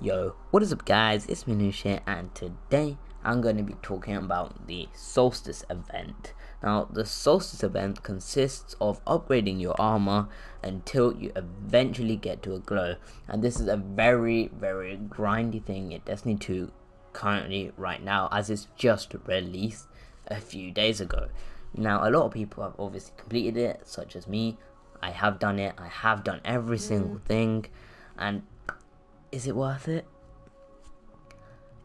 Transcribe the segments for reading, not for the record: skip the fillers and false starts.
Yo, what is up guys, it's Minush here, and today I'm going to be talking about the solstice event. Now, the solstice event consists of upgrading your armor until you eventually get to a glow. And this is a very grindy thing in Destiny 2 currently right now, as it's just released a few days ago. Now, a lot of people have obviously completed it, such as me. I have done it, I have done every single thing, and is it worth it?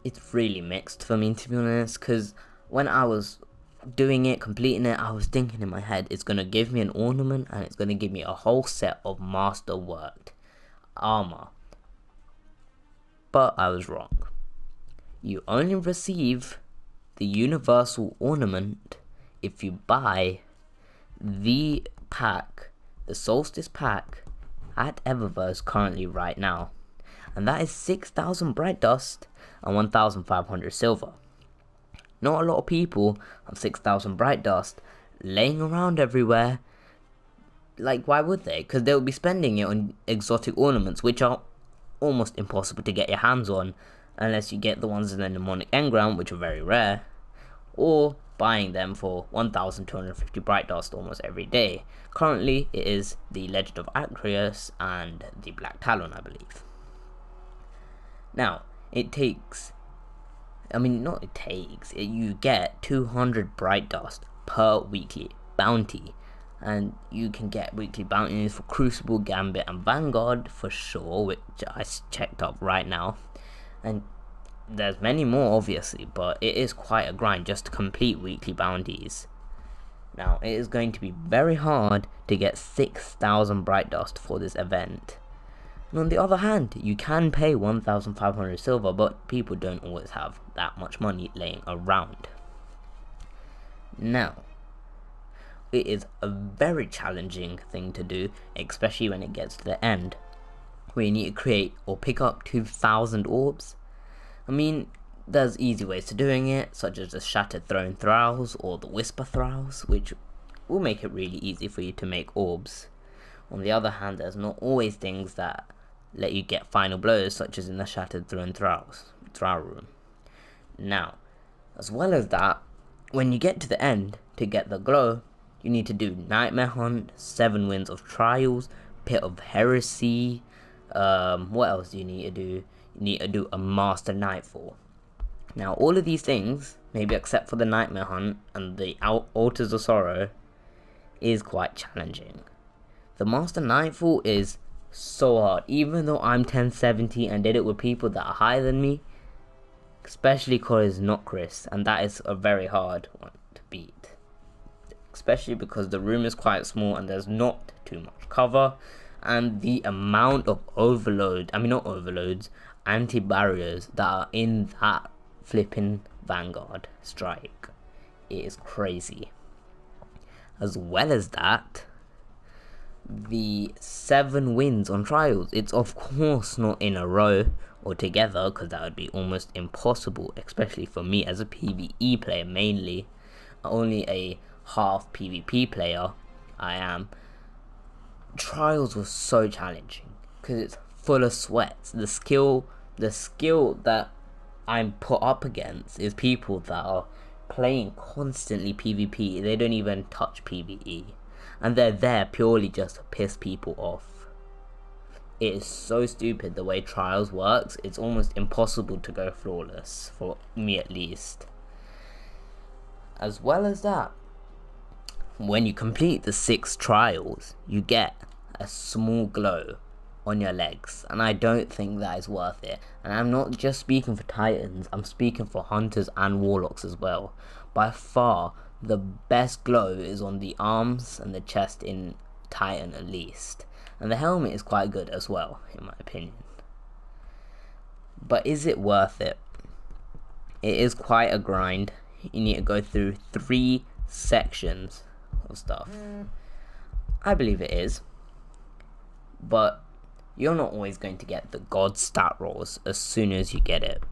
It's really mixed for me, to be honest, because when I was doing it, completing it, I was thinking in my head, it's going to give me an ornament and it's going to give me a whole set of masterworked armor. But I was wrong. You only receive the universal ornament if you buy the pack, the solstice pack, at Eververse currently right now. And that is 6,000 bright dust and 1,500 silver. Not a lot of people have 6,000 bright dust laying around everywhere. Like, why would they? Because they'll be spending it on exotic ornaments, which are almost impossible to get your hands on unless you get the ones in the mnemonic engram, which are very rare, or buying them for 1,250 bright dust almost every day. Currently, it is the Legend of Acreus and the Black Talon, I believe. Now, you get 200 bright dust per weekly bounty, and you can get weekly bounties for Crucible, Gambit, and Vanguard for sure, which I checked up right now, and there's many more obviously, but it is quite a grind just to complete weekly bounties. Now, it is going to be very hard to get 6,000 bright dust for this event. And on the other hand, you can pay 1,500 silver, but people don't always have that much money laying around. Now, it is a very challenging thing to do, especially when it gets to the end, where you need to create or pick up 2,000 orbs. I mean, there's easy ways to doing it, such as the Shattered Throne Thralls or the Whisper Thralls, which will make it really easy for you to make orbs. On the other hand, there's not always things that let you get final blows, such as in the Shattered Throne Thrall room. Now, as well as that, when you get to the end, to get the glow, you need to do Nightmare Hunt, 7 Winds of Trials, Pit of Heresy. What else do you need to do? You need to do a Master Nightfall. Now, all of these things, maybe except for the Nightmare Hunt and the Altars of Sorrow, is quite challenging. The Master Nightfall is so hard, even though I'm 1070 and did it with people that are higher than me, especially because it's not Chris, and that is a very hard one to beat, especially because the room is quite small and there's not too much cover, and the amount of anti-barriers that are in that flipping Vanguard strike, it is crazy. As well as that, the 7 wins on trials, it's of course not in a row or together, because that would be almost impossible, especially for me as a PvE player, mainly only a half PvP player I am. Trials was so challenging because it's full of sweats. The skill that I'm put up against is people that are playing constantly PvP. They don't even touch PvE, and they're there purely just to piss people off. It is so stupid the way trials works. It's almost impossible to go flawless, for me at least. As well as that, when you complete the 6 trials, you get a small glow on your legs, and I don't think that is worth it. And I'm not just speaking for Titans, I'm speaking for Hunters and Warlocks as well. By far, the best glow is on the arms and the chest in Titan at least. And the helmet is quite good as well, in my opinion. But is it worth it? It is quite a grind. You need to go through 3 sections of stuff. I believe it is. But you're not always going to get the god stat rolls as soon as you get it.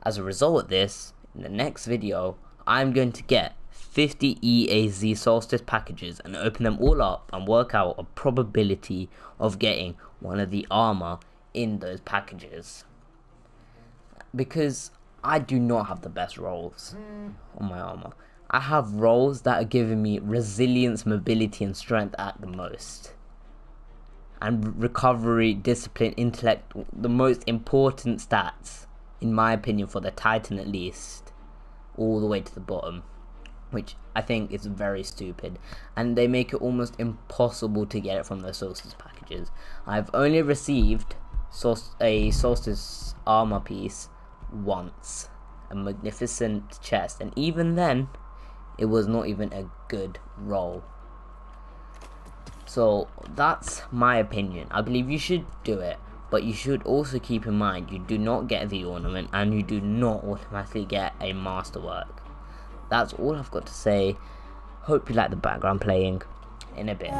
As a result of this, in the next video, I'm going to get 50 EAZ Solstice packages and open them all up and work out a probability of getting one of the armor in those packages. because I do not have the best rolls on my armor. I have rolls that are giving me resilience, mobility, and strength at the most. And recovery, discipline, intellect, the most important stats, in my opinion, for the Titan at least, all the way to the bottom, which I think is very stupid. And they make it almost impossible to get it from the Solstice packages. I've only received a Solstice armor piece once, a magnificent chest, and even then, it was not even a good roll. So that's my opinion. I believe you should do it, but you should also keep in mind you do not get the ornament and you do not automatically get a masterwork. That's all I've got to say. Hope you like the background playing. In a bit.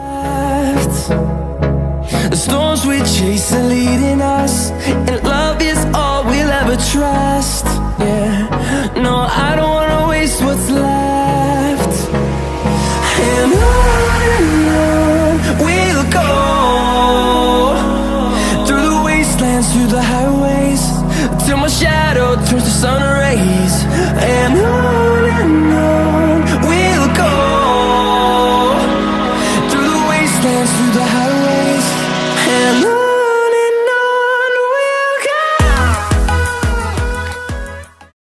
The storms we chase are leading us, and love is all we'll ever trust. Yeah, no, I don't wanna waste what's left. And on we'll go, through the wastelands, through the highways, till my shadow turns to sun rays.